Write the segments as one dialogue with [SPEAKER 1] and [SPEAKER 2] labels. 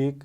[SPEAKER 1] 1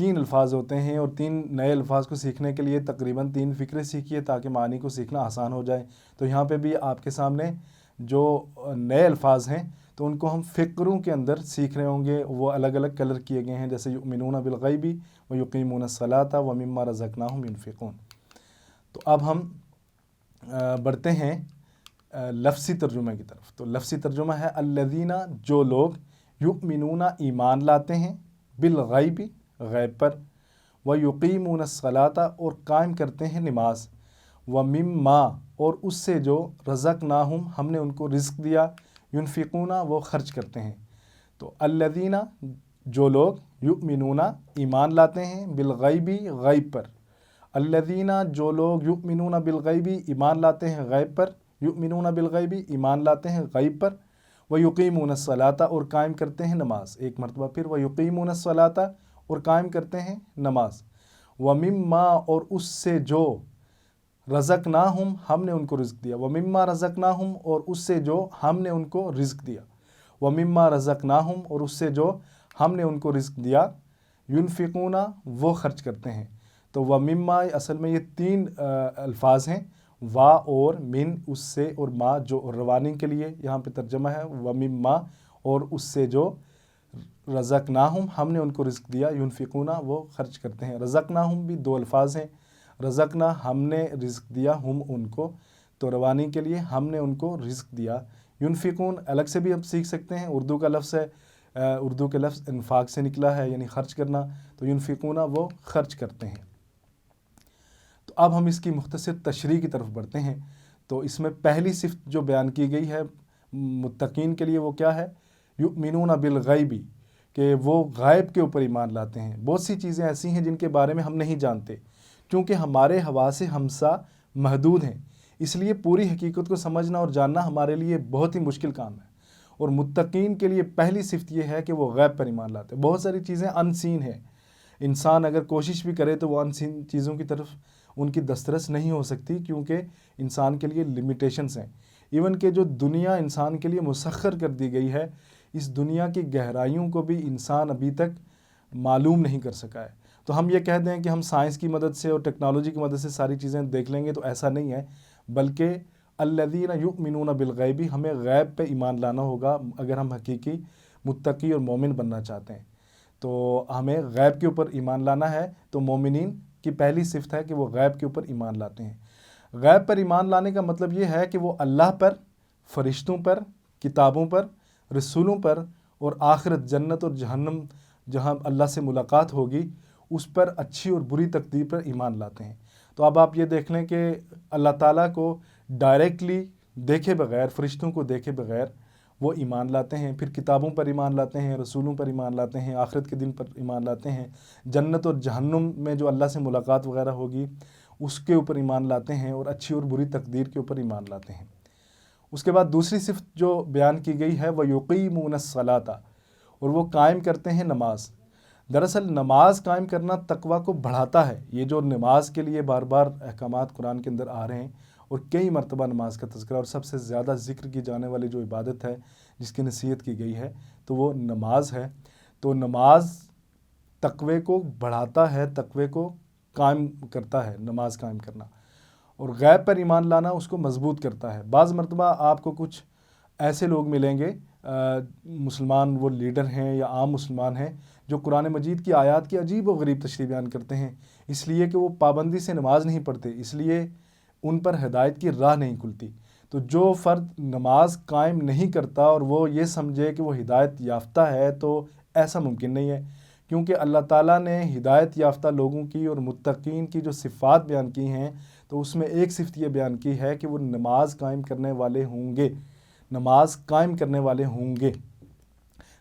[SPEAKER 1] 3 الفاظ ہوتے ہیں، اور 3 نئے الفاظ کو سیکھنے کے لیے تقریباً 3 فقرے سیکھیے تاکہ معنی کو سیکھنا آسان ہو جائے۔ تو یہاں پہ بھی آپ کے سامنے جو نئے الفاظ ہیں تو ان کو ہم فقروں کے اندر سیکھ رہے ہوں گے، وہ الگ الگ کلر کیے گئے ہیں، جیسے یؤمنون بالغیب ویقیمون الصلاۃ ومما رزقناہم ينفقون۔ تو اب ہم بڑھتے ہیں لفظی ترجمے کی طرف۔ تو لفظی ترجمہ ہے الذین، جو لوگ، یؤمنون ایمان لاتے ہیں، بالغیب غیب پر، ویقیمون الصلاۃ اور قائم کرتے ہیں نماز، ومما اور اس سے جو، رزقناہم ہم نے ان کو رزق دیا، ينفقون وہ خرچ کرتے ہیں۔ تو الذین جو لوگ، یؤمنون ایمان لاتے ہیں، بالغیب غیب پر، الذین جو لوگ، یؤمنون بالغیب ایمان لاتے ہیں غیب پر، یؤمنون بالغیب ایمان لاتے ہیں غیب پر، ویقیمون الصلاۃ اور قائم کرتے ہیں نماز، ایک مرتبہ پھر ویقیمون الصلاۃ اور قائم کرتے ہیں نماز، ومما اور اس سے جو، رزقناہم ہم نے ان کو رزق دیا، ومما رزقناہم اور اس سے جو ہم نے ان کو رزق دیا، ومما رزقناہم اور اس سے جو ہم نے ان کو رزق دیا، ينفقون وہ خرچ کرتے ہیں۔ تو ومما اصل میں یہ 3 الفاظ ہیں، وا اور من اس سے، اور ما جو روانی کے لیے یہاں پہ ترجمہ ہے، ومما اور اس سے جو، رزقناہم ہم نے ان کو رزق دیا، ينفقون وہ خرچ کرتے ہیں۔ رزقناہم بھی 2 الفاظ ہیں، رزقنا ہم نے رزق دیا، ہم ان کو، تو روانی کے لیے ہم نے ان کو رزق دیا، ينفقون الگ سے بھی ہم سیکھ سکتے ہیں، اردو کا لفظ ہے، اردو کے لفظ انفاق سے نکلا ہے یعنی خرچ کرنا، تو ينفقون وہ خرچ کرتے ہیں۔ تو اب ہم اس کی مختصر تشریح کی طرف بڑھتے ہیں۔ تو اس میں پہلی صفت جو بیان کی گئی ہے متقین کے لیے وہ کیا ہے؟ یؤمنون بالغیب، کہ وہ غیب کے اوپر ایمان لاتے ہیں۔ بہت سی چیزیں ایسی ہیں جن کے بارے میں ہم نہیں جانتے، کیونکہ ہمارے حواس ہمسا محدود ہیں، اس لیے پوری حقیقت کو سمجھنا اور جاننا ہمارے لیے بہت ہی مشکل کام ہے۔ اور متقین کے لیے پہلی صفت یہ ہے کہ وہ غیب پر ایمان لاتے ہیں۔ بہت ساری چیزیں ان سین ہیں، انسان اگر کوشش بھی کرے تو وہ ان سین چیزوں کی طرف ان کی دسترس نہیں ہو سکتی، کیونکہ انسان کے لیے لمیٹیشنز ہیں۔ ایون کہ جو دنیا انسان کے لیے مسخر کر دی گئی ہے، اس دنیا کی گہرائیوں کو بھی انسان ابھی تک معلوم نہیں کر سکا ہے۔ تو ہم یہ کہہ دیں کہ ہم سائنس کی مدد سے اور ٹیکنالوجی کی مدد سے ساری چیزیں دیکھ لیں گے، تو ایسا نہیں ہے، بلکہ الذین یؤمنون بالغیب، ہمیں غیب پہ ایمان لانا ہوگا اگر ہم حقیقی متقی اور مومن بننا چاہتے ہیں۔ تو ہمیں غیب کے اوپر ایمان لانا ہے۔ تو مومنین کی پہلی صفت ہے کہ وہ غیب کے اوپر ایمان لاتے ہیں۔ غیب پر ایمان لانے کا مطلب یہ ہے کہ وہ اللہ پر، فرشتوں پر، کتابوں پر، رسولوں پر، اور آخرت، جنت اور جہنم جہاں اللہ سے ملاقات ہوگی، اس پر، اچھی اور بری تقدیر پر ایمان لاتے ہیں۔ تو اب آپ یہ دیکھ لیں کہ اللہ تعالیٰ کو ڈائریکٹلی دیکھے بغیر، فرشتوں کو دیکھے بغیر وہ ایمان لاتے ہیں، پھر کتابوں پر ایمان لاتے ہیں، رسولوں پر ایمان لاتے ہیں، آخرت کے دن پر ایمان لاتے ہیں، جنت اور جہنم میں جو اللہ سے ملاقات وغیرہ ہوگی اس کے اوپر ایمان لاتے ہیں، اور اچھی اور بری تقدیر کے اوپر ایمان لاتے ہیں۔ اس کے بعد دوسری صفت جو بیان کی گئی ہے وہ یقیمون الصلاۃ، اور وہ قائم کرتے ہیں نماز۔ دراصل نماز قائم کرنا تقویٰ کو بڑھاتا ہے۔ یہ جو نماز کے لیے بار بار احکامات قرآن کے اندر آ رہے ہیں، اور کئی مرتبہ نماز کا تذکرہ، اور سب سے زیادہ ذکر کی جانے والی جو عبادت ہے جس کی نصیحت کی گئی ہے تو وہ نماز ہے۔ تو نماز تقوی کو بڑھاتا ہے، تقوی کو قائم کرتا ہے نماز قائم کرنا، اور غیب پر ایمان لانا اس کو مضبوط کرتا ہے۔ بعض مرتبہ آپ کو کچھ ایسے لوگ ملیں گے، مسلمان وہ لیڈر ہیں یا عام مسلمان ہیں، جو قرآن مجید کی آیات کی عجیب و غریب تشریح بیان کرتے ہیں، اس لیے کہ وہ پابندی سے نماز نہیں پڑھتے، اس لیے ان پر ہدایت کی راہ نہیں کھلتی۔ تو جو فرد نماز قائم نہیں کرتا اور وہ یہ سمجھے کہ وہ ہدایت یافتہ ہے، تو ایسا ممکن نہیں ہے، کیونکہ اللہ تعالیٰ نے ہدایت یافتہ لوگوں کی اور متقین کی جو صفات بیان کی ہیں، تو اس میں ایک صفت یہ بیان کی ہے کہ وہ نماز قائم کرنے والے ہوں گے، نماز قائم کرنے والے ہوں گے۔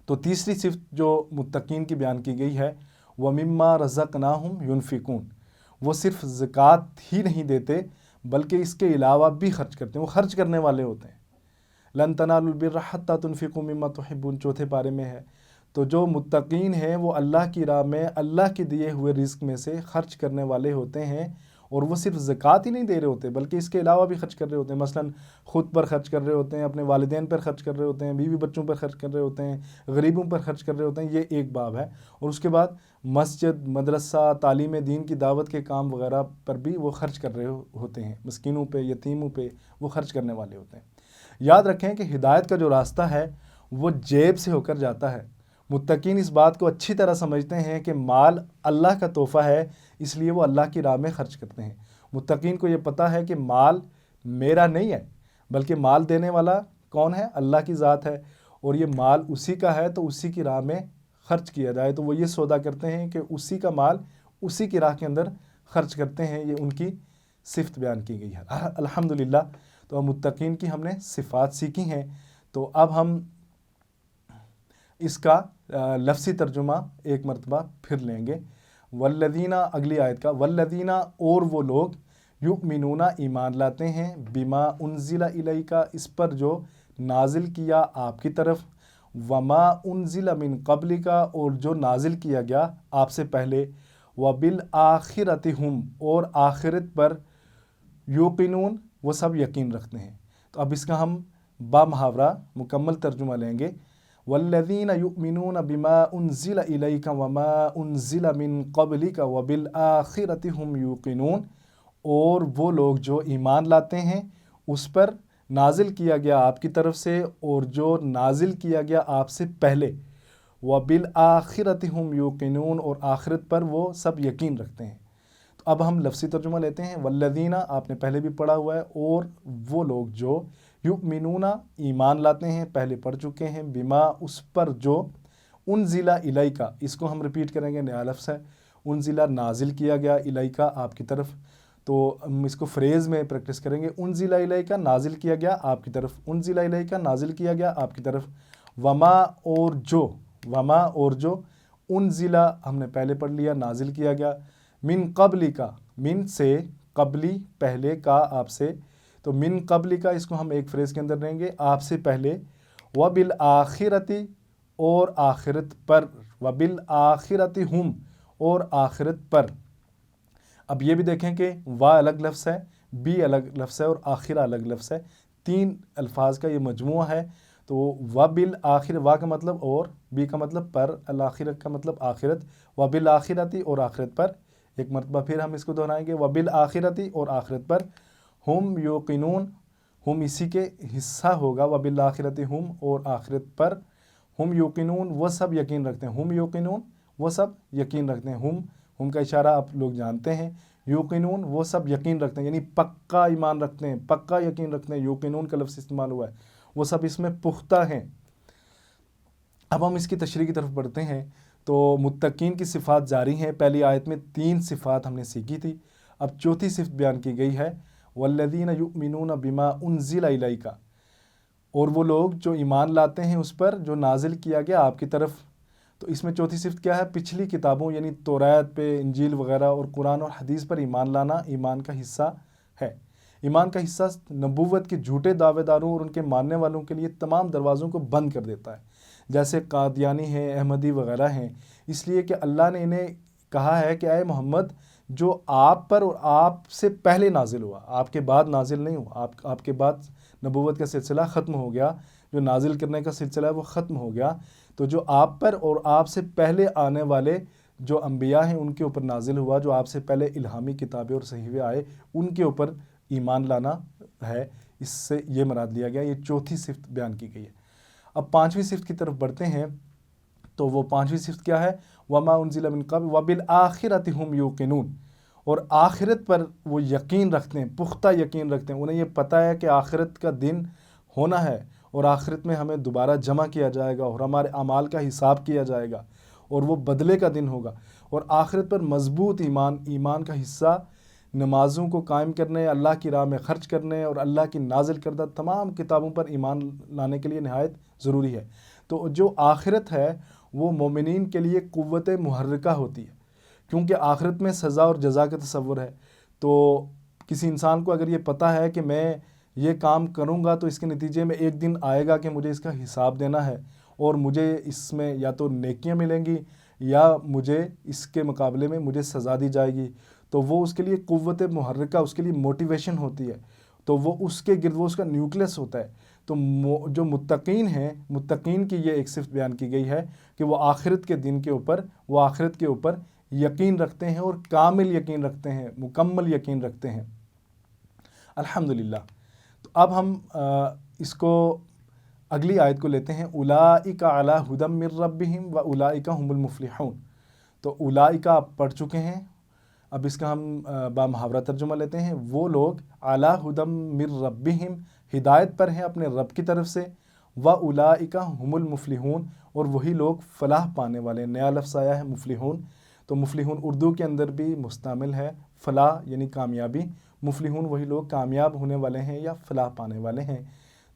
[SPEAKER 1] تو تیسری صفت جو متقین کی بیان کی گئی ہے، وَمِمَّا رَزَقْنَاهُمْ يُنْفِقُونَ، وہ صرف زکوٰۃ ہی نہیں دیتے بلکہ اس کے علاوہ بھی خرچ کرتے ہیں، وہ خرچ کرنے والے ہوتے ہیں۔ لَن تَنَالُوا الْبِرَّ حَتَّىٰ تُنْفِقُوا مِمَّا تُحِبُّونَ، چوتھے پارے میں ہے۔ تو جو متقین ہیں وہ اللہ کی راہ میں اللہ کے دیے ہوئے رزق میں سے خرچ کرنے والے ہوتے ہیں، اور وہ صرف زکوٰۃ ہی نہیں دے رہے ہوتے بلکہ اس کے علاوہ بھی خرچ کر رہے ہوتے ہیں، مثلاً خود پر خرچ کر رہے ہوتے ہیں، اپنے والدین پر خرچ کر رہے ہوتے ہیں، بیوی بچوں پر خرچ کر رہے ہوتے ہیں، غریبوں پر خرچ کر رہے ہوتے ہیں، یہ ایک باب ہے۔ اور اس کے بعد مسجد، مدرسہ، تعلیم دین کی دعوت کے کام وغیرہ پر بھی وہ خرچ کر رہے ہوتے ہیں، مسکینوں پہ، یتیموں پہ وہ خرچ کرنے والے ہوتے ہیں۔ یاد رکھیں کہ ہدایت کا جو راستہ ہے وہ جیب سے ہو کر جاتا ہے۔ متقین اس بات کو اچھی طرح سمجھتے ہیں کہ مال اللہ کا تحفہ ہے، اس لیے وہ اللہ کی راہ میں خرچ کرتے ہیں۔ متقین کو یہ پتہ ہے کہ مال میرا نہیں ہے بلکہ مال دینے والا کون ہے؟ اللہ کی ذات ہے، اور یہ مال اسی کا ہے تو اسی کی راہ میں خرچ کیا جائے، تو وہ یہ سودا کرتے ہیں کہ اسی کا مال اسی کی راہ کے اندر خرچ کرتے ہیں۔ یہ ان کی صفت بیان کی گئی ہے۔ الحمدللہ، تو متقین کی ہم نے صفات سیکھی ہیں۔ تو اب ہم اس کا لفظی ترجمہ ایک مرتبہ پھر لیں گے۔ والذین، اگلی آیت کا، والذین، اور وہ لوگ، یؤمنون، ایمان لاتے ہیں، بما انزل الیک، اس پر جو نازل کیا آپ کی طرف، وما انزل من قبلک، اور جو نازل کیا گیا آپ سے پہلے، وبالآخرۃ ہم، اور آخرت پر، یوقنون، وہ سب یقین رکھتے ہیں۔ تو اب اس کا ہم با محاورہ مکمل ترجمہ لیں گے۔ والذین یؤمنون بما انزل الیک وما انزل من قبلک وبالآخرۃ ہم یوقنون، اور وہ لوگ جو ایمان لاتے ہیں اس پر نازل کیا گیا آپ کی طرف سے اور جو نازل کیا گیا آپ سے پہلے، وبالآخرۃ ہم یوقنون، اور آخرت پر وہ سب یقین رکھتے ہیں۔ تو اب ہم لفظی ترجمہ لیتے ہیں۔ والذین، آپ نے پہلے بھی پڑھا ہوا ہے، اور وہ لوگ جو، یؤمنون، ایمان لاتے ہیں، پہلے پڑھ چکے ہیں، بما، اس پر جو، انزل الیک، اس کو ہم ریپیٹ کریں گے، نیا لفظ ہے، انزل، نازل کیا گیا، الیک، آپ کی طرف، تو ہم اس کو فریز میں پریکٹس کریں گے۔ انزل الیک، نازل کیا گیا آپ کی طرف، انزل الیک، نازل کیا گیا آپ کی طرف، وما، اور جو، وما، اور جو، انزل، ہم نے پہلے پڑھ لیا، نازل کیا گیا، من قبل کا، من سے، قبلی، پہلے، کا، آپ سے، تو من قبل کا اس کو ہم ایک فریز کے اندر لیں گے، آپ سے پہلے، وبالآخرۃ، اور آخرت پر، وبالآخرۃ ہم، اور آخرت پر۔ اب یہ بھی دیکھیں کہ وا الگ لفظ ہے، بی الگ لفظ ہے، اور آخرہ الگ لفظ ہے، تین الفاظ کا یہ مجموعہ ہے۔ تو وبالآخر، وا کا مطلب اور، بی کا مطلب پر، الآخرت کا مطلب آخرت، وبالآخرۃ، اور آخرت پر۔ ایک مرتبہ پھر ہم اس کو دہرائیں گے، وبالآخرۃ، اور آخرت پر، ہم یوقنون، ہم اسی کے حصہ ہوگا، وبالآخرۃ ہم، اور آخرت پر، ہم یوقنون، وہ سب یقین رکھتے ہیں، ہم یوقنون، وہ سب یقین رکھتے ہیں، ہم کا اشارہ آپ لوگ جانتے ہیں، یوقنون، وہ سب یقین رکھتے ہیں، یعنی پکا ایمان رکھتے ہیں، پکا یقین رکھتے ہیں، یوقنون کا لفظ استعمال ہوا ہے، وہ سب اس میں پختہ ہیں۔ اب ہم اس کی تشریح کی طرف بڑھتے ہیں۔ تو متقین کی صفات جاری ہیں۔ پہلی آیت میں 3 صفات ہم نے سیکھی تھی، اب چوتھی صفت بیان کی گئی ہے، والذین یؤمنون بما انزل الیک، اور وہ لوگ جو ایمان لاتے ہیں اس پر جو نازل کیا گیا آپ کی طرف۔ تو اس میں چوتھی صفت کیا ہے؟ پچھلی کتابوں یعنی توریت پہ، انجیل وغیرہ اور قرآن اور حدیث پر ایمان لانا ایمان کا حصہ ہے۔ ایمان کا حصہ نبوت کے جھوٹے دعوے داروں اور ان کے ماننے والوں کے لیے تمام دروازوں کو بند کر دیتا ہے، جیسے قادیانی ہیں، احمدی وغیرہ ہیں، اس لیے کہ اللہ نے انہیں کہا ہے کہ اے محمد، جو آپ پر اور آپ سے پہلے نازل ہوا، آپ کے بعد نازل نہیں ہوا، آپ کے بعد نبوت کا سلسلہ ختم ہو گیا، جو نازل کرنے کا سلسلہ ہے وہ ختم ہو گیا، تو جو آپ پر اور آپ سے پہلے آنے والے جو انبیاء ہیں ان کے اوپر نازل ہوا، جو آپ سے پہلے الہامی کتابیں اور صحیفے آئے ان کے اوپر ایمان لانا ہے، اس سے یہ مراد لیا گیا۔ یہ چوتھی صفت بیان کی گئی ہے۔ اب 5ویں صفت کی طرف بڑھتے ہیں۔ تو وہ 5ویں صفت کیا ہے؟ وما انزل من قبل وبالآخرۃ ہم یوقنون، اور آخرت پر وہ یقین رکھتے ہیں، پختہ یقین رکھتے ہیں، انہیں یہ پتہ ہے کہ آخرت کا دن ہونا ہے اور آخرت میں ہمیں دوبارہ جمع کیا جائے گا اور ہمارے اعمال کا حساب کیا جائے گا اور وہ بدلے کا دن ہوگا، اور آخرت پر مضبوط ایمان کا حصہ نمازوں کو قائم کرنے، اللہ کی راہ میں خرچ کرنے اور اللہ کی نازل کردہ تمام کتابوں پر ایمان لانے کے لیے نہایت ضروری ہے۔ تو جو آخرت ہے وہ مومنین کے لیے قوت محرکہ ہوتی ہے، کیونکہ آخرت میں سزا اور جزا کا تصور ہے۔ تو کسی انسان کو اگر یہ پتہ ہے کہ میں یہ کام کروں گا تو اس کے نتیجے میں ایک دن آئے گا کہ مجھے اس کا حساب دینا ہے اور مجھے اس میں یا تو نیکیاں ملیں گی یا مجھے اس کے مقابلے میں مجھے سزا دی جائے گی، تو وہ اس کے لیے قوت محرکہ، اس کے لیے موٹیویشن ہوتی ہے، تو وہ اس کے گرد وہ اس کا نیوکلس ہوتا ہے۔ تو جو متقین ہیں، متقین کی یہ ایک صفت بیان کی گئی ہے کہ وہ آخرت کے دن کے اوپر، وہ آخرت کے اوپر یقین رکھتے ہیں، اور کامل یقین رکھتے ہیں، مکمل یقین رکھتے ہیں۔ الحمدللہ۔ تو اب ہم اس کو اگلی آیت کو لیتے ہیں، اولئک علی ھدی من ربہم واولئک ھم المفلحون۔ تو اولئک آپ پڑھ چکے ہیں، اب اس کا ہم بامحاورہ ترجمہ لیتے ہیں۔ وہ لوگ علی ھدی من ربہم، ہدایت پر ہیں اپنے رب کی طرف سے، واولئک ھم المفلحون، اور وہی لوگ فلاح پانے والے۔ نیا لفظ آیا ہے مفلحون، تو مفلحون اردو کے اندر بھی مستعمل ہے، فلاح یعنی کامیابی، مفلحون وہی لوگ کامیاب ہونے والے ہیں یا فلاح پانے والے ہیں۔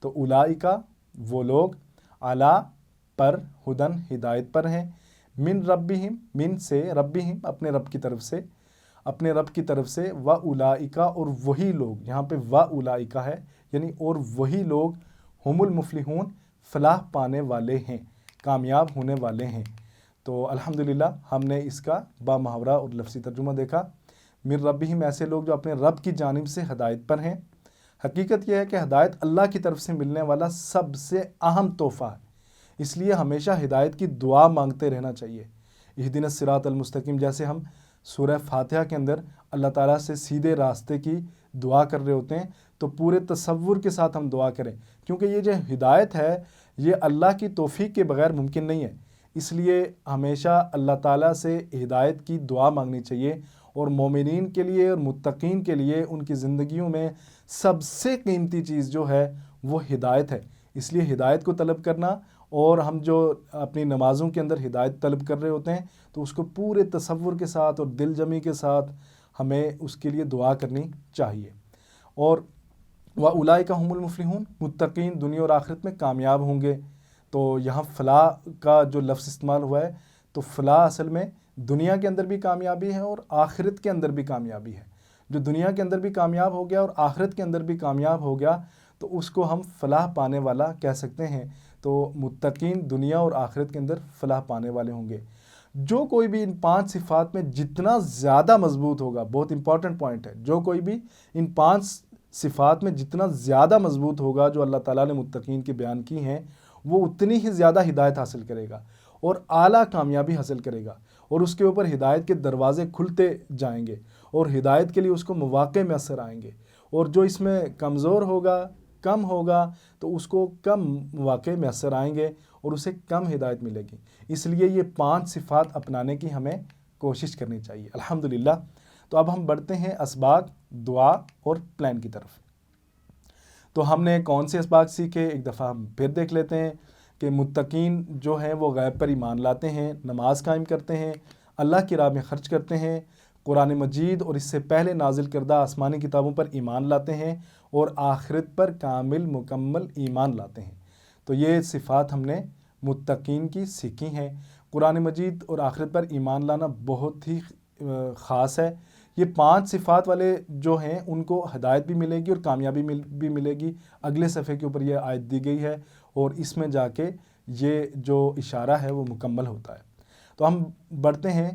[SPEAKER 1] تو اولئک وہ لوگ، علی پر، ہدن ہدایت پر ہیں، من ربہم، من سے، ربہم اپنے رب کی طرف سے، اپنے رب کی طرف سے، واولئک اور وہی لوگ، یہاں پہ واولئک ہے یعنی اور وہی لوگ، ہم المفلحون فلاح پانے والے ہیں، کامیاب ہونے والے ہیں۔ تو الحمدللہ ہم نے اس کا بامحاورہ اور لفظی ترجمہ دیکھا۔ من ربہم ایسے لوگ جو اپنے رب کی جانب سے ہدایت پر ہیں۔ حقیقت یہ ہے کہ ہدایت اللہ کی طرف سے ملنے والا سب سے اہم تحفہ ہے، اس لیے ہمیشہ ہدایت کی دعا مانگتے رہنا چاہیے۔ اہدنا الصراط المستقیم، جیسے ہم سورہ فاتحہ کے اندر اللہ تعالیٰ سے سیدھے راستے کی دعا کر رہے ہوتے ہیں، تو پورے تصور کے ساتھ ہم دعا کریں، کیونکہ یہ جو ہدایت ہے یہ اللہ کی توفیق کے بغیر ممکن نہیں ہے۔ اس لیے ہمیشہ اللہ تعالیٰ سے ہدایت کی دعا مانگنی چاہیے، اور مومنین کے لیے اور متقین کے لیے ان کی زندگیوں میں سب سے قیمتی چیز جو ہے وہ ہدایت ہے۔ اس لیے ہدایت کو طلب کرنا، اور ہم جو اپنی نمازوں کے اندر ہدایت طلب کر رہے ہوتے ہیں تو اس کو پورے تصور کے ساتھ اور دل جمی کے ساتھ ہمیں اس کے لیے دعا کرنی چاہیے۔ اور وَأُولَئِكَ هُمُ الْمُفْلِحُونَ، متقین دنیا اور آخرت میں کامیاب ہوں گے۔ تو یہاں فلاح کا جو لفظ استعمال ہوا ہے، تو فلاح اصل میں دنیا کے اندر بھی کامیابی ہے اور آخرت کے اندر بھی کامیابی ہے۔ جو دنیا کے اندر بھی کامیاب ہو گیا اور آخرت کے اندر بھی کامیاب ہو گیا تو اس کو ہم فلاح پانے والا کہہ سکتے ہیں۔ تو متقین دنیا اور آخرت کے اندر فلاح پانے والے ہوں گے۔ جو کوئی بھی ان 5 صفات میں جتنا زیادہ مضبوط ہوگا، بہت امپورٹنٹ پوائنٹ ہے، جو کوئی بھی ان 5 صفات میں جتنا زیادہ مضبوط ہوگا جو اللہ تعالیٰ نے متقین کی بیان کی ہیں، وہ اتنی ہی زیادہ ہدایت حاصل کرے گا اور اعلیٰ کامیابی حاصل کرے گا، اور اس کے اوپر ہدایت کے دروازے کھلتے جائیں گے اور ہدایت کے لیے اس کو مواقع میسر آئیں گے۔ اور جو اس میں کمزور ہوگا، کم ہوگا، تو اس کو کم مواقع میسر آئیں گے اور اسے کم ہدایت ملے گی۔ اس لیے یہ 5 صفات اپنانے کی ہمیں کوشش کرنی چاہیے۔ الحمدللہ۔ تو اب ہم بڑھتے ہیں اسباق، دعا اور پلان کی طرف۔ تو ہم نے کون سے اسباق سیکھے، ایک دفعہ ہم پھر دیکھ لیتے ہیں کہ متقین جو ہیں وہ غیب پر ایمان لاتے ہیں، نماز قائم کرتے ہیں، اللہ کی راہ میں خرچ کرتے ہیں، قرآن مجید اور اس سے پہلے نازل کردہ آسمانی کتابوں پر ایمان لاتے ہیں، اور آخرت پر کامل مکمل ایمان لاتے ہیں۔ تو یہ صفات ہم نے متقین کی سیکھی ہیں۔ قرآن مجید اور آخرت پر ایمان لانا بہت ہی خاص ہے۔ یہ 5 صفات والے جو ہیں ان کو ہدایت بھی ملے گی اور کامیابی بھی ملے گی۔ اگلے صفحے کے اوپر یہ آیت دی گئی ہے اور اس میں جا کے یہ جو اشارہ ہے وہ مکمل ہوتا ہے۔ تو ہم بڑھتے ہیں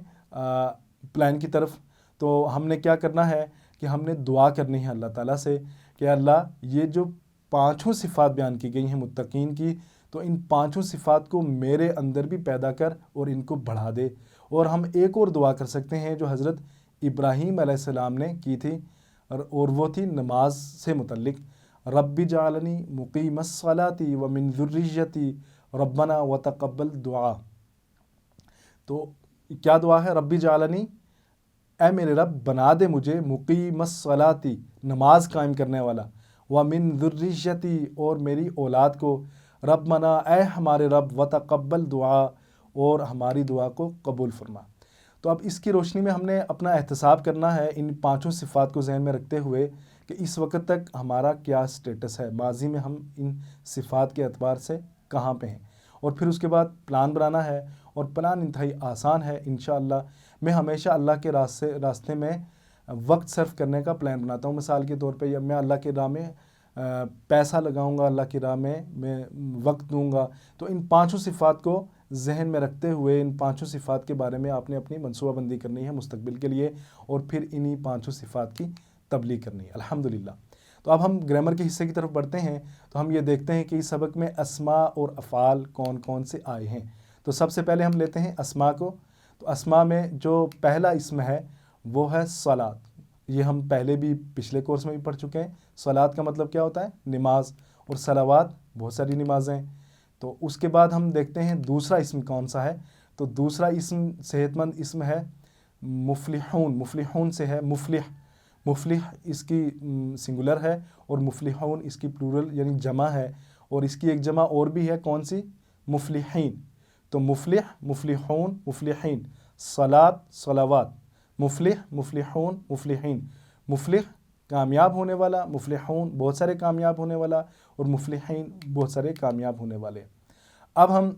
[SPEAKER 1] پلان کی طرف۔ تو ہم نے کیا کرنا ہے کہ ہم نے دعا کرنی ہے اللہ تعالیٰ سے کہ اللہ یہ جو 5 صفات بیان کی گئی ہیں متقین کی، تو ان 5 صفات کو میرے اندر بھی پیدا کر اور ان کو بڑھا دے۔ اور ہم ایک اور دعا کر سکتے ہیں جو حضرت ابراہیم علیہ السلام نے کی تھی، اور وہ تھی نماز سے متعلق، رب جعلنی مقیم الصلاۃ ومن ذریتی ربنا وتقبل دعا۔ تو کیا دعا ہے؟ رب جعلنی، اے میرے رب بنا دے مجھے مقیم الصلاۃ، نماز قائم کرنے والا، ومن ذریتی اور میری اولاد کو، ربنا اے ہمارے رب، وتقبل دعا اور ہماری دعا کو قبول فرما۔ تو اب اس کی روشنی میں ہم نے اپنا احتساب کرنا ہے ان 5 صفات کو ذہن میں رکھتے ہوئے کہ اس وقت تک ہمارا کیا سٹیٹس ہے، ماضی میں ہم ان صفات کے اعتبار سے کہاں پہ ہیں، اور پھر اس کے بعد پلان بنانا ہے، اور پلان انتہائی آسان ہے انشاءاللہ۔ میں ہمیشہ اللہ کے راستے میں وقت صرف کرنے کا پلان بناتا ہوں۔ مثال کے طور پہ میں اللہ کی راہ میں پیسہ لگاؤں گا، اللہ کی راہ میں وقت دوں گا، تو ان 5 صفات کو ذہن میں رکھتے ہوئے ان پانچوں صفات کے بارے میں آپ نے اپنی منصوبہ بندی کرنی ہے مستقبل کے لیے، اور پھر انہی پانچوں صفات کی تبلیغ کرنی ہے الحمدللہ۔ تو اب ہم گرامر کے حصے کی طرف بڑھتے ہیں، تو ہم یہ دیکھتے ہیں کہ اس سبق میں اسماء اور افعال کون کون سے آئے ہیں۔ تو سب سے پہلے ہم لیتے ہیں اسماء کو۔ تو اسماء میں جو پہلا اسم ہے وہ ہے صلاۃ۔ یہ ہم پہلے بھی پچھلے کورس میں بھی پڑھ چکے ہیں۔ صلاۃ کا مطلب کیا ہوتا ہے؟ نماز، اور صلوات بہت ساری نمازیں۔ تو اس کے بعد ہم دیکھتے ہیں دوسرا اسم کون سا ہے۔ تو دوسرا اسم صحت مند اسم ہے مفلحون۔ مفلحون سے ہے مفلح۔ مفلح اس کی سنگولر ہے، اور مفلحون اس کی پلورل یعنی جمع ہے، اور اس کی ایک جمع اور بھی ہے، کون سی؟ مفلحین۔ تو مفلح، مفلحون، مفلحین، صلاۃ، صلوات، مفلح، مفلحون، مفلحین۔ مفلح کامیاب ہونے والا، مفلحون بہت سارے کامیاب ہونے والا، اور مفلحین بہت سارے کامیاب ہونے والے۔ اب ہم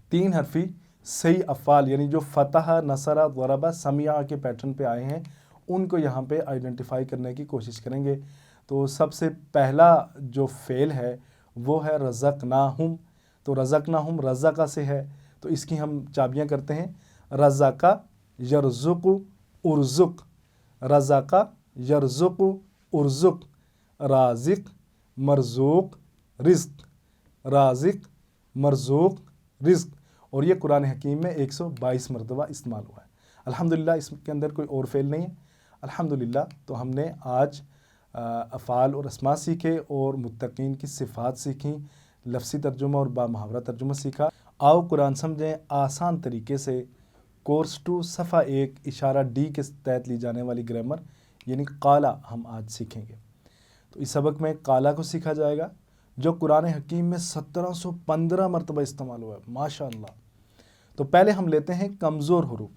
[SPEAKER 1] تین حرفی صحیح افعال یعنی جو فتح، نصر، ضرب، سمع کے پیٹرن پہ آئے ہیں ان کو یہاں پہ آئیڈینٹیفائی کرنے کی کوشش کریں گے۔ تو سب سے پہلا جو فعل ہے وہ ہے رزقناہم۔ تو رزقناہم رزقہ سے ہے، تو اس کی ہم چابیاں کرتے ہیں۔ رزقہ، یرزق، ارزق، رزقہ، یرزق، ارزق، رازق، مرزوق، رزق، رازق، مرزوق، رزق۔ اور یہ قرآن حکیم میں 122 مرتبہ استعمال ہوا ہے الحمدللہ۔ اس کے اندر کوئی اور فعل نہیں ہے الحمدللہ۔ تو ہم نے آج افعال اور اسماء سیکھے، اور متقین کی صفات سیکھیں، لفظی ترجمہ اور بامحاورہ ترجمہ سیکھا۔ آؤ قرآن سمجھیں آسان طریقے سے۔ کورس 2 صفحہ 1 اشارہ ڈی کے تحت لی جانے والی گرامر یعنی قالا ہم آج سیکھیں گے۔ تو اس سبق میں قالا کو سیکھا جائے گا جو قرآن حکیم میں 1715 مرتبہ استعمال ہوا ہے ماشاءاللہ۔ تو پہلے ہم لیتے ہیں کمزور حروف۔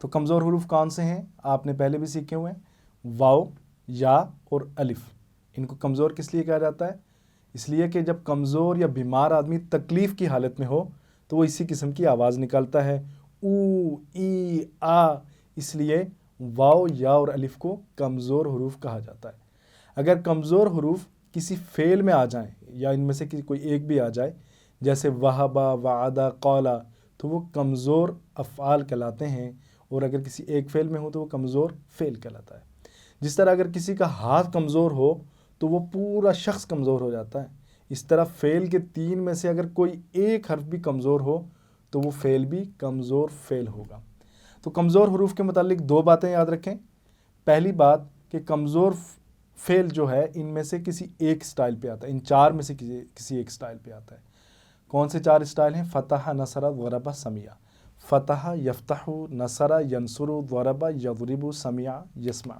[SPEAKER 1] تو کمزور حروف کون سے ہیں؟ آپ نے پہلے بھی سیکھے ہوئے ہیں، واو، یا اور الف۔ ان کو کمزور کس لیے کہا جاتا ہے؟ اس لیے کہ جب کمزور یا بیمار آدمی تکلیف کی حالت میں ہو تو وہ اسی قسم کی آواز نکالتا ہے، او، ای، آ۔ اس لیے واو، یا اور الف کو کمزور حروف کہا جاتا ہے۔ اگر کمزور حروف کسی فعل میں آ جائیں یا ان میں سے کوئی ایک بھی آ جائے، جیسے وہبا، وعدہ، قولا، تو وہ کمزور افعال کہلاتے ہیں، اور اگر کسی ایک فعل میں ہو تو وہ کمزور فعل کہلاتا ہے۔ جس طرح اگر کسی کا ہاتھ کمزور ہو تو وہ پورا شخص کمزور ہو جاتا ہے، اس طرح فعل کے 3 میں سے اگر کوئی ایک حرف بھی کمزور ہو تو وہ فعل بھی کمزور فعل ہوگا۔ تو کمزور حروف کے متعلق 2 باتیں یاد رکھیں۔ پہلی بات کہ کمزور فعل جو ہے ان میں سے کسی ایک سٹائل پہ آتا ہے، ان 4 میں سے کسی ایک سٹائل پہ آتا ہے۔ کون سے 4 سٹائل ہیں؟ فتح، نصر، ضرب، سمع۔ فتح یفتح، نصر ینصر، ضرب یضرب، سمع یسمع۔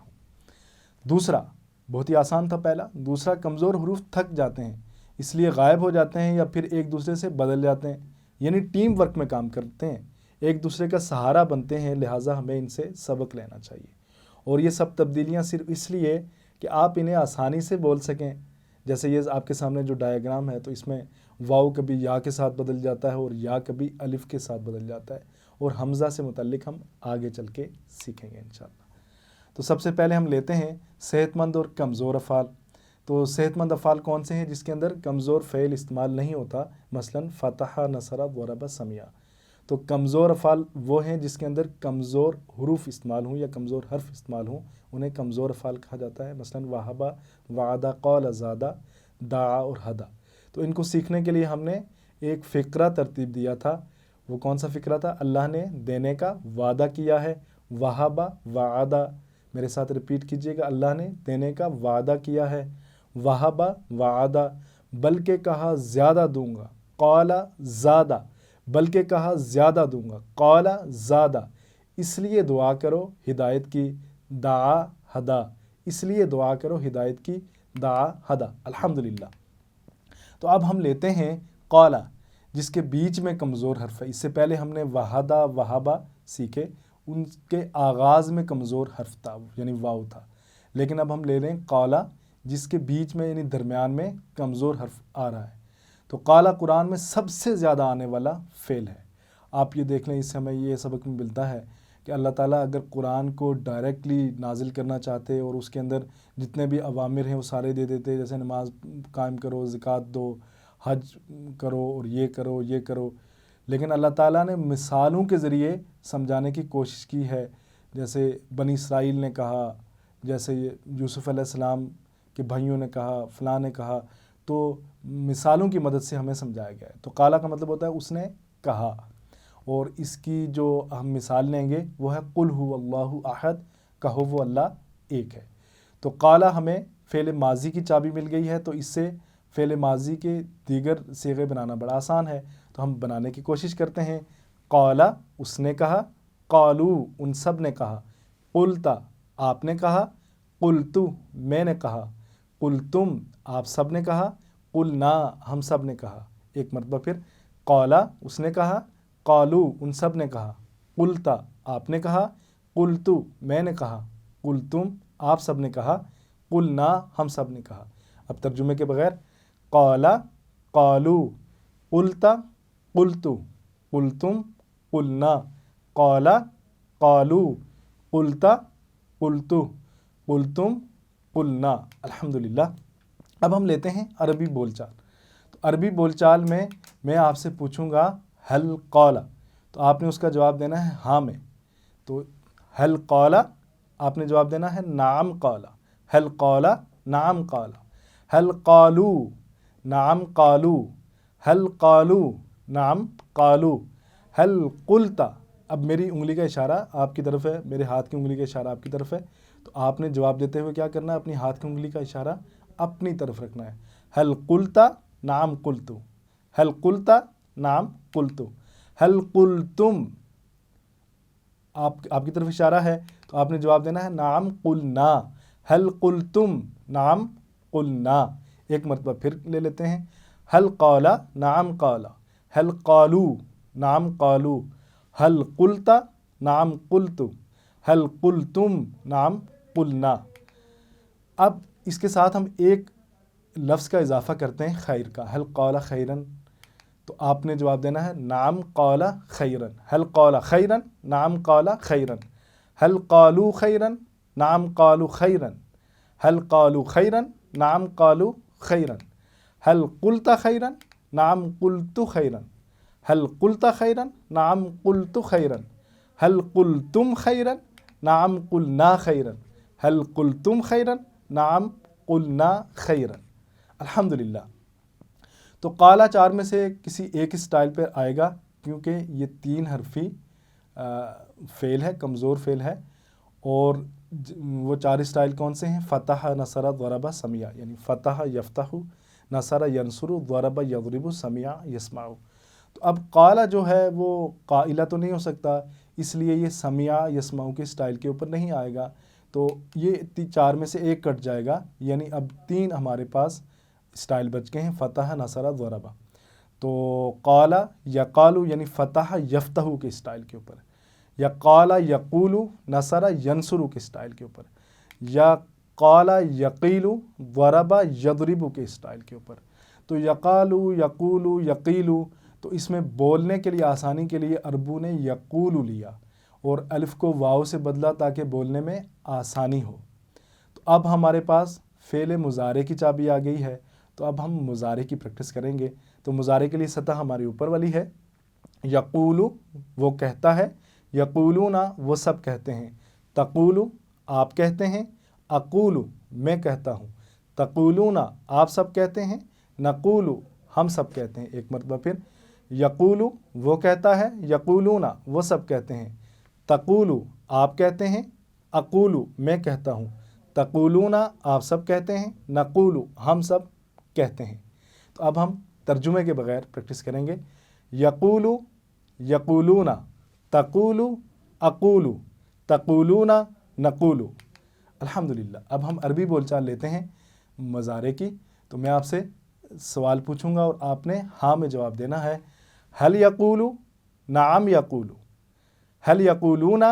[SPEAKER 1] دوسرا بہت ہی آسان تھا پہلا۔ دوسرا کمزور حروف تھک جاتے ہیں، اس لیے غائب ہو جاتے ہیں یا پھر ایک دوسرے سے بدل جاتے ہیں، یعنی ٹیم ورک میں کام کرتے ہیں، ایک دوسرے کا سہارا بنتے ہیں، لہٰذا ہمیں ان سے سبق لینا چاہیے۔ اور یہ سب تبدیلیاں صرف اس لیے کہ آپ انہیں آسانی سے بول سکیں۔ جیسے یہ آپ کے سامنے جو ڈائیگرام ہے تو اس میں واو کبھی یا کے ساتھ بدل جاتا ہے اور یا کبھی الف کے ساتھ بدل جاتا ہے، اور حمزہ سے متعلق ہم آگے چل کے سیکھیں گے انشاءاللہ۔ تو سب سے پہلے ہم لیتے ہیں صحت مند اور کمزور افعال۔ تو صحت مند افعال کون سے ہیں جس کے اندر کمزور فعل استعمال نہیں ہوتا؟ مثلاً فتح، نصر، ضرب، سمع۔ تو کمزور افعال وہ ہیں جس کے اندر کمزور حروف استعمال ہوں یا کمزور حرف استعمال ہوں، انہیں کمزور افعال کہا جاتا ہے۔ مثلاً وہبا، وعدہ، قول، زادہ، دعا اور ہدا۔ تو ان کو سیکھنے کے لیے ہم نے ایک فقرہ ترتیب دیا تھا۔ وہ کون سا فقرہ تھا؟ اللہ نے دینے کا وعدہ کیا ہے، وہبا، وعدہ۔ میرے ساتھ رپیٹ کیجئے گا، اللہ نے دینے کا وعدہ کیا ہے، وہبا، وعدہ، بلکہ کہا زیادہ دوں گا، قولا، زادہ، بلکہ کہا زیادہ دوں گا، قولا، زادہ۔ اس لیے دعا کرو ہدایت کی، دعا، ہدا۔ اس لیے دعا کرو ہدایت کی، دعا، ہدا۔ الحمدللہ۔ تو اب ہم لیتے ہیں قولا، جس کے بیچ میں کمزور حرف ہے۔ اس سے پہلے ہم نے وحدہ، وہبا سیکھے، ان کے آغاز میں کمزور حرف تھا یعنی واو تھا، لیکن اب ہم لے لیں قولا جس کے بیچ میں یعنی درمیان میں کمزور حرف آ رہا ہے۔ تو قولا قرآن میں سب سے زیادہ آنے والا فعل ہے۔ آپ یہ دیکھ لیں، اس سے ہمیں یہ سبق ملتا ہے کہ اللہ تعالیٰ اگر قرآن کو ڈائریکٹلی نازل کرنا چاہتے اور اس کے اندر جتنے بھی اوامر ہیں وہ سارے دے دیتے، جیسے نماز قائم کرو، زکوٰۃ دو، حج کرو اور یہ کرو یہ کرو، لیکن اللہ تعالیٰ نے مثالوں کے ذریعے سمجھانے کی کوشش کی ہے، جیسے بنی اسرائیل نے کہا، جیسے یوسف علیہ السلام کے بھائیوں نے کہا، فلاں نے کہا، تو مثالوں کی مدد سے ہمیں سمجھایا گیا ہے۔ تو قالا کا مطلب ہوتا ہے اس نے کہا، اور اس کی جو ہم مثال لیں گے وہ ہے قل هو اللہ احد، کہو وہ اللہ ایک ہے۔ تو قالا ہمیں فعل ماضی کی چابی مل گئی ہے، تو اس سے فعل ماضی کے دیگر صیغے بنانا بڑا آسان ہے، تو ہم بنانے کی کوشش کرتے ہیں۔ قالا اس نے کہا، قالو ان سب نے کہا، قلتا آپ نے کہا، قلتو میں نے کہا، قلتم آپ سب نے کہا، قلنا ہم سب نے کہا۔ ایک مرتبہ پھر، قالا اس نے کہا، قالو ان سب نے کہا، قلتا آپ نے کہا، قلتو میں نے کہا، قلتم آپ سب نے کہا، قلنا ہم سب نے کہا۔ اب ترجمے کے بغیر، قالا قالو، قلتا قلتو، قلتم قلنا، قالا قالو، قلتا قلتو، قلتم قلنا۔ الحمدللہ۔ اب ہم لیتے ہیں عربی بول چال۔ تو عربی بول چال میں آپ سے پوچھوں گا حل قالا، تو آپ نے اس کا جواب دینا ہے ہاں میں۔ تو حل قالا آپ نے جواب دینا ہے نعم قالا، حل قالا نعم قالا، حل قالو نعم قالو، حل قالو نعم قالو، حل قلتا۔ اب میری انگلی کا اشارہ آپ کی طرف ہے، میرے ہاتھ کی انگلی کا اشارہ آپ کی طرف ہے، تو آپ نے جواب دیتے ہوئے کیا کرنا ہے؟ اپنی ہاتھ کی انگلی کا اشارہ اپنی طرف رکھنا ہے۔ حل قلتا نعم قلتو، حل قلتا نعم قلتو، حل قلتم آپ کی طرف اشارہ ہے، تو آپ نے جواب دینا ہے نعم قلنا، حل قلتم نعم قلنا۔ ایک مرتبہ پھر لے لیتے ہیں، حل قالا نعم قالا، حل قالو نعم قالو، حل قلتا نعم قلتو، حل قلتم نعم قلنا۔ اب اس کے ساتھ ہم ایک لفظ کا اضافہ کرتے ہیں خیر کا، حل قال خیرن، تو آپ نے جواب دینا ہے نعم قال خیرن، حل قال خیرن نعم قال خیرن، حل قالو خیرن نعم قالو خیرن، حل قالو خیرن نعم قالو خیرن، حل قلت خیرن نعم قلت خیرن، حل قلت خیرن نعم قلت خیرن، حل قلتم خیرن نعم قلنا خیرن، حل قلتم خیرن نعم قلنا خیرن۔ الحمدللہ۔ تو قالا چار میں سے کسی ایک اسٹائل پر آئے گا، کیونکہ یہ 3 حرفی فعل ہے، کمزور فعل ہے، اور وہ 4 اسٹائل کون سے ہیں؟ فتح، نصر، ضرب، سمع، یعنی فتح یفتح، نصر ینصر، ضرب یضرب، سمع یسمع۔ تو اب قالا جو ہے وہ قائلہ تو نہیں ہو سکتا، اس لیے یہ سمع یسمع کے اسٹائل کے اوپر نہیں آئے گا، تو یہ 4 میں سے ایک کٹ جائے گا، یعنی اب 3 ہمارے پاس اسٹائل بچ گئے ہیں، فتح، نصر، ضرب۔ تو قالا یقالو یعنی فتح یفتح کے اسٹائل کے اوپر، یا قالا یقولو نصر ینصر کے اسٹائل کے اوپر، یا قالا یقیلو ضرب یضرب کے اسٹائل کے اوپر۔ تو یقالو، یقولو، یقیلو، تو اس میں بولنے کے لیے آسانی کے لیے عربوں نے یقولو لیا اور الف کو واو سے بدلا تاکہ بولنے میں آسانی ہو۔ تو اب ہمارے پاس فعل مضارع کی چابی آ گئی ہے، تو اب ہم مضارع کی پریکٹس کریں گے۔ تو مضارع کے لیے سطح ہماری اوپر والی ہے۔ یقولو وہ کہتا ہے، یقولون وہ سب کہتے ہیں، تقولو آپ کہتے ہیں، اقولو میں کہتا ہوں، تقولون آپ سب کہتے ہیں، نقولو ہم سب کہتے ہیں۔ ایک مرتبہ پھر، یقولو وہ کہتا ہے، یقولون وہ سب کہتے ہیں، تقولو آپ کہتے ہیں، اقولو میں کہتا ہوں، تقولون آپ سب کہتے ہیں، نقولو ہم سب کہتے ہیں۔ تو اب ہم ترجمے کے بغیر پریکٹس کریں گے۔ یقولو یقولون، تقولو اقولو، تقولون نقولو۔ الحمدللہ۔ اب ہم عربی بول چال لیتے ہیں مضارع کی۔ تو میں آپ سے سوال پوچھوں گا اور آپ نے ہاں میں جواب دینا ہے۔ حل یقولو نعم یقولو، حل یقولون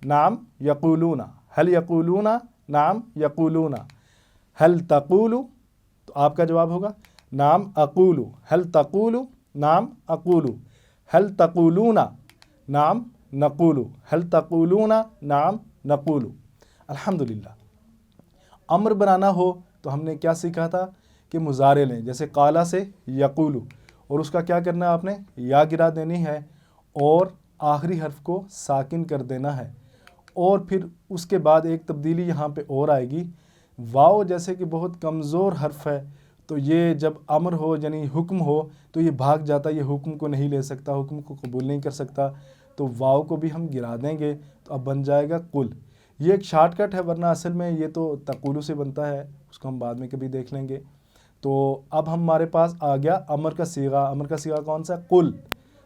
[SPEAKER 1] نعم یقولون، حل یقولون نعم یقولون، حل تقولو، تو آپ کا جواب ہوگا نعم اقولو، حل تقولو نعم اقولو، حل تقولون نعم نقولو، حل تقولون نعم نقولو۔ الحمدللہ۔ امر بنانا ہو تو ہم نے کیا سیکھا تھا کہ مضارع لیں، جیسے قالا سے یقولو، اور اس کا کیا کرنا ہے آپ نے یا گرا دینی ہے اور آخری حرف کو ساکن کر دینا ہے. اور پھر اس کے بعد ایک تبدیلی یہاں پہ اور آئے گی. واو جیسے کہ بہت کمزور حرف ہے تو یہ جب امر ہو یعنی حکم ہو تو یہ بھاگ جاتا ہے, یہ حکم کو نہیں لے سکتا, حکم کو قبول نہیں کر سکتا, تو واو کو بھی ہم گرا دیں گے تو اب بن جائے گا قل. یہ ایک شارٹ کٹ ہے ورنہ اصل میں یہ تو تقولو سے بنتا ہے, اس کو ہم بعد میں کبھی دیکھ لیں گے. تو اب ہمارے پاس آ گیا امر کا صیغہ. امر کا صیغہ کون سا ہے؟ قل.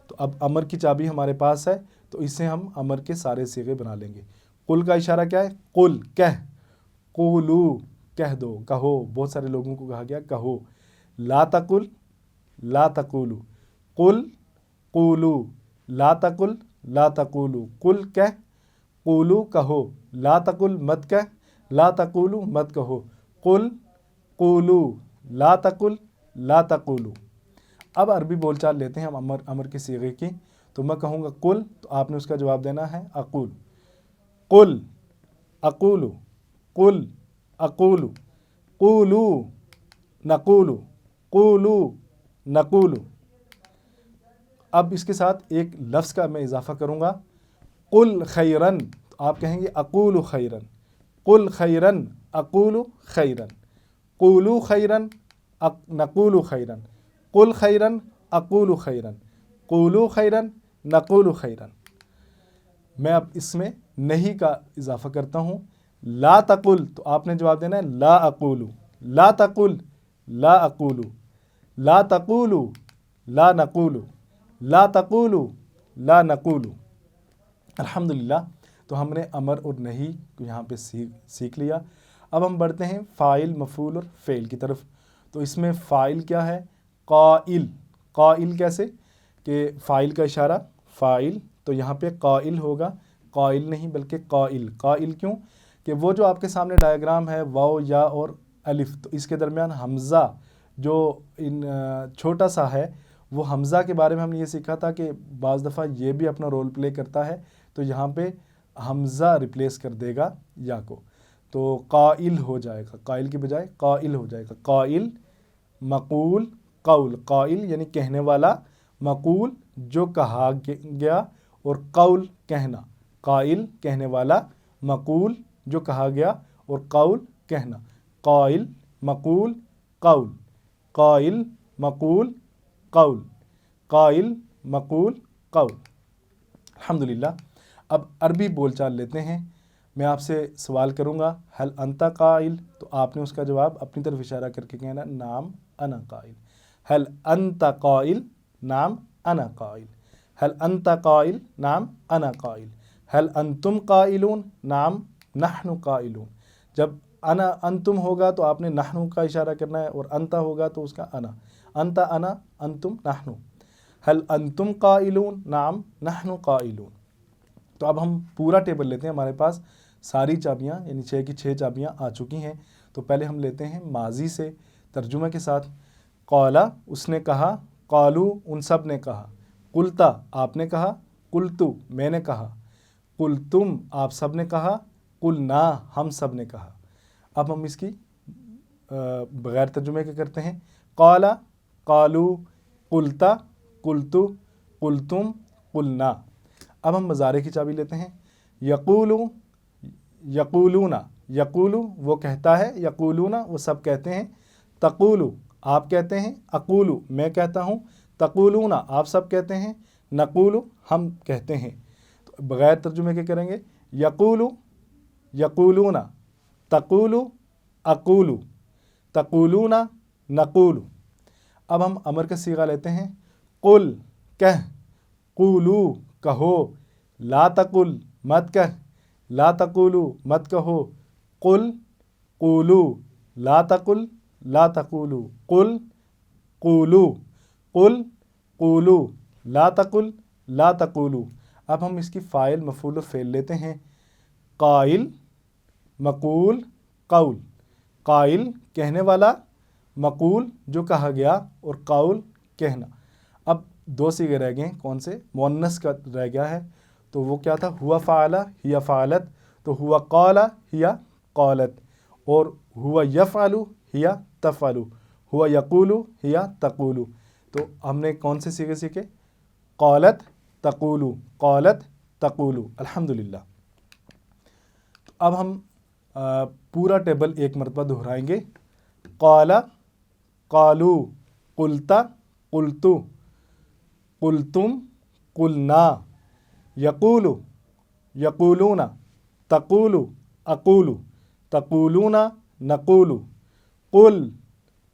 [SPEAKER 1] تو اب امر کی چابی ہمارے پاس ہے تو اس سے ہم امر کے سارے صیغے بنا لیں گے. قل کا اشارہ کیا ہے؟ قل کہہ, قولو کہہ دو, کہو. بہت سارے لوگوں کو کہا گیا کہو. لا تقل لا تقولو, قل قولو, لا تقل لا تقولو. قل کہہ, قولو کہو, لا تقل مت کہہ, لا تقولو مت کہو. قل قولو لا تقل لا تقولو. اب عربی بول چال لیتے ہیں ہم امر کے صیغے کی. تو میں کہوں گا قل تو آپ نے اس کا جواب دینا ہے اقول. قل اقولو, قل اقولو, قولو نقولو, قولو نقولو. اب اس کے ساتھ ایک لفظ کا میں اضافہ کروں گا. قل خیرن تو آپ کہیں گے اقول خیرن. قل خیرن اقول خیرن. قولو خیرن نقول خیرن. قل خیرن اقول خیرن. قولو خیرن نقول خیرن. میں اب اس میں نہیں کا اضافہ کرتا ہوں. لا تقل تو آپ نے جواب دینا ہے لا اقولو. لا تقل لا اقولو. لا تقولو لا نقولو. لا تقولو لا نقولو. الحمدللہ تو ہم نے امر اور نہیں کو یہاں پہ سیکھ لیا. اب ہم بڑھتے ہیں فاعل مفعول اور فعل کی طرف. تو اس میں فاعل کیا ہے؟ قائل. قائل کیسے کہ فاعل کا اشارہ فاعل تو یہاں پہ قائل ہوگا, قائل نہیں بلکہ قائل. قائل کیوں کہ وہ جو آپ کے سامنے ڈائیگرام ہے واو یا اور الف تو اس کے درمیان حمزہ جو چھوٹا سا ہے وہ حمزہ کے بارے میں ہم نے یہ سیکھا تھا کہ بعض دفعہ یہ بھی اپنا رول پلے کرتا ہے تو یہاں پہ حمزہ ریپلیس کر دے گا یا کو تو قائل ہو جائے گا, قائل کی بجائے قائل ہو جائے گا. قائل مقول قول. قائل یعنی کہنے والا, مقول جو کہا گیا اور قول کہنا. قائل کہنے والا, مقول جو کہا گیا اور قول کہنا. قائل مقول قول. قائل مقول قول. قائل مقول قول. الحمدللہ. اب عربی بول چال لیتے ہیں. میں آپ سے سوال کروں گا هل انت قائل تو آپ نے اس کا جواب اپنی طرف اشارہ کر کے کہنا نعم انا قائل. هل انت قائل نعم انا قائل. هل انت قائل نعم انا قائل. هل انتم قائلون نعم نحن قائلون. جب انا انتم ہوگا تو آپ نے نحن کا اشارہ کرنا ہے اور انت ہوگا تو اس کا انا. انت انا انتم نحن. هل انتم قائلون نعم نحن قائلون. تو اب ہم پورا ٹیبل لیتے ہیں. ہمارے پاس ساری چابیاں یعنی 6 کی 6 چابیاں آ چکی ہیں. تو پہلے ہم لیتے ہیں ماضی سے ترجمہ کے ساتھ. قالا اس نے کہا, قالو ان سب نے کہا, قلتا آپ نے کہا, قلتو میں نے کہا, قلتم آپ سب نے کہا, قلنا ہم سب نے کہا. اب ہم اس کی بغیر ترجمے کے کرتے ہیں. قالا قالو قلتا قلتو قلتم قلنا. اب ہم مضارع کی چابی لیتے ہیں. یقولو یقولون, یقولو وہ کہتا ہے, یقولون وہ سب کہتے ہیں, تقولو آپ کہتے ہیں, اقولو میں کہتا ہوں, تقولون آپ سب کہتے ہیں, نقولو ہم کہتے ہیں. تو بغیر ترجمے کے کریں گے. یقولو یقولون, تقولو اقولو, تقولون نقولو. اب ہم امر کا صیغہ لیتے ہیں. قل کہہ, قولو کہو, لا تقل مت کہہ, لا تقولو مت کہو, قل قولو لا تقل لا تقولو, قل قولو, قل قولو لا تقل لا تقولو. اب ہم اس کی فاعل مفعول و فعل لیتے ہیں. قائل مقول قول. قائل کہنے والا, مقول جو کہا گیا اور قول کہنا. اب 2 صیغے رہ گئے, کون سے؟ مؤنث کا رہ گیا ہے. تو وہ کیا تھا؟ ہوا فعل ہیا فعلت. تو ہوا قال ہیا قالت, اور ہوا یفعل ہیا تفعل, ہوا یقول ہیا تقول. تو ہم نے کون سے صیغے سیکھے؟ قالت تقولو، قالت تقولو، الحمدللہ۔ اب ہم پورا ٹیبل ایک مرتبہ دہرائیں گے۔ قال، قالو، قلتا، قلتو، قلتم، قلنا، یقولو، یقولون، تقولو، اقولو، تقولون، نقولو، قل،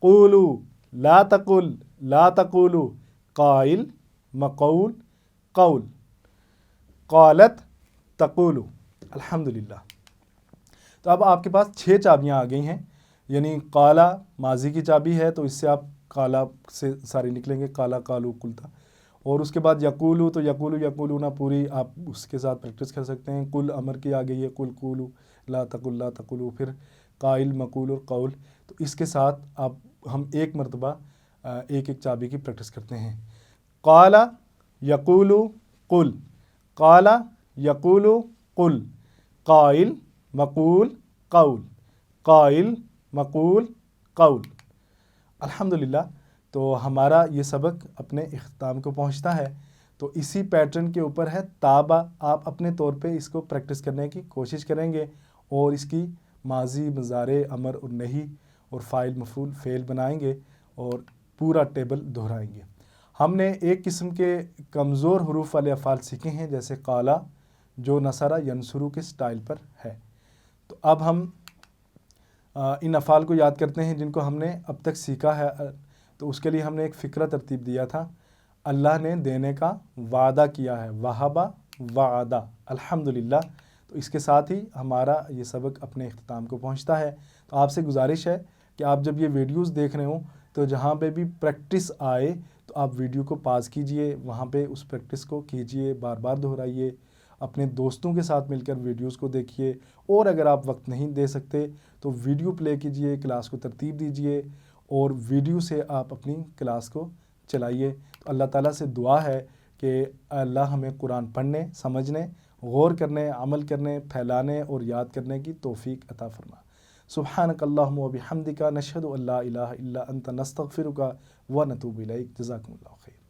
[SPEAKER 1] قولو، لا تقل، لا تقولو، قائل، مقول، قول، قالت، تقولو، الحمدللہ۔ تو اب آپ کے پاس 6 چابیاں آ گئی ہیں، یعنی قالا ماضی کی چابی ہے تو اس سے آپ قالا سے ساری نکلیں گے، قالا، قالو، قلتا۔ اور اس کے بعد یقولو، تو یقولو، یقولونا پوری آپ اس کے ساتھ پریکٹس کر سکتے ہیں۔ کل امر کی آ گئی ہے، کل قولو، لا تقل، لا تقولو، پھر قائل، مقول اور قول۔ تو اس کے ساتھ آپ ہم ایک مرتبہ ایک ایک چابی کی پریکٹس کرتے ہیں۔ قال، یقولو، قل، قال، یقولو، قل، قائل، مقول، قول، قائل، مقول، قول، الحمدللہ۔ تو ہمارا یہ سبق اپنے اختتام کو پہنچتا ہے۔ تو اسی پیٹرن کے اوپر ہے تابع، آپ اپنے طور پہ اس کو پریکٹس کرنے کی کوشش کریں گے اور اس کی ماضی، مضارع، امر اور نہی اور فاعل، مفعول، فعل بنائیں گے اور پورا ٹیبل دہرائیں گے۔ ہم نے ایک قسم کے کمزور حروف والے افعال سیکھے ہیں جیسے قالا، جو نصرہ، ینصرو کے سٹائل پر ہے۔ تو اب ہم ان افعال کو یاد کرتے ہیں جن کو ہم نے اب تک سیکھا ہے۔ تو اس کے لیے ہم نے ایک فقرہ ترتیب دیا تھا، اللہ نے دینے کا وعدہ کیا ہے، وہبہ، وعدہ، الحمدللہ۔ تو اس کے ساتھ ہی ہمارا یہ سبق اپنے اختتام کو پہنچتا ہے۔ تو آپ سے گزارش ہے کہ آپ جب یہ ویڈیوز دیکھ رہے ہوں تو جہاں پہ بھی پریکٹس آئے تو آپ ویڈیو کو پاز کیجئے، وہاں پہ اس پریکٹس کو کیجئے، بار بار دہرائیے، اپنے دوستوں کے ساتھ مل کر ویڈیوز کو دیکھیے، اور اگر آپ وقت نہیں دے سکتے تو ویڈیو پلے کیجئے، کلاس کو ترتیب دیجئے اور ویڈیو سے آپ اپنی کلاس کو چلائیے۔ تو اللہ تعالیٰ سے دعا ہے کہ اللہ ہمیں قرآن پڑھنے، سمجھنے، غور کرنے، عمل کرنے، پھیلانے اور یاد کرنے کی توفیق عطا فرما۔ سبحانک اللہم و بحمدک، نشہد ان لا الہ الا انت، نستغفرک و نتوب الیک۔ جزاکم اللہ خیر۔